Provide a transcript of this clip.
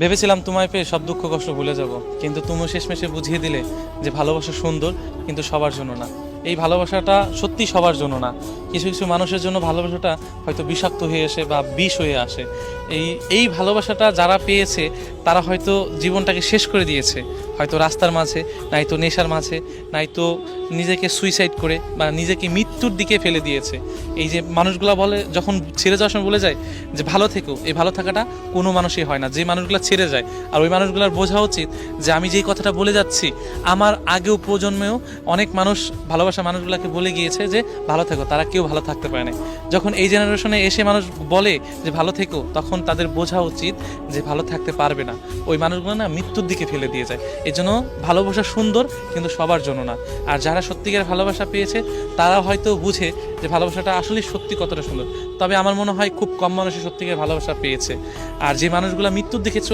ভেবেছিলাম তোমায় পেয়ে সব দুঃখ কষ্ট ভুলে যাব, কিন্তু তুমি শেষমেশে বুঝিয়ে দিলে যে ভালোবাসা সুন্দর, কিন্তু সবার জন্য না। এই ভালোবাসাটা সত্যি সবার জন্য না। কিছু কিছু মানুষের জন্য ভালোবাসাটা হয়তো বিষাক্ত হয়ে আসে বা বিষ হয়ে আসে। এই এই ভালোবাসাটা যারা পেয়েছে তারা হয়তো জীবনটাকে শেষ করে দিয়েছে, হয়তো রাস্তার মাঝে, নাই তো নেশার মাঝে, নাই তো নিজেকে সুইসাইড করে বা নিজেকে মৃত্যুর দিকে ফেলে দিয়েছে। এই যে মানুষগুলো বলে, যখন ছেড়ে যাওয়ার সময় বলে যায় যে ভালো থেকো, এই ভালো থাকাটা কোনো মানুষই হয় না। যে মানুষগুলো ছেড়ে যায়, আর ওই মানুষগুলোর বোঝা উচিত যে আমি যেই কথাটা বলে যাচ্ছি, আমার আগেও প্রজন্মেও অনেক মানুষ ভালোবাসা মানুষগুলোকে বলে গিয়েছে যে ভালো থেকো, তারা কেউ ভালো থাকতে পারে না। যখন এই জেনারেশনে এসে মানুষ বলে যে ভালো থেকো, তখন তাদের বোঝা উচিত যে ভালো থাকতে পারবে না। ওই মানুষগুলো না মৃত্যুর দিকে ফেলে দিয়ে যায়। এই জন্য ভালোবাসা সুন্দর, কিন্তু সবার জন্য না। আর যারা সত্যিকার ভালোবাসা পেয়েছে তারা হয়তো বুঝে যে ভালোবাসাটা আসলে সত্যি কতটা সুন্দর। তবে আমার মনে হয় খুব কম মানুষই সত্যিকার ভালোবাসা পেয়েছে। আর যে মানুষগুলো মৃত্যুর দিকে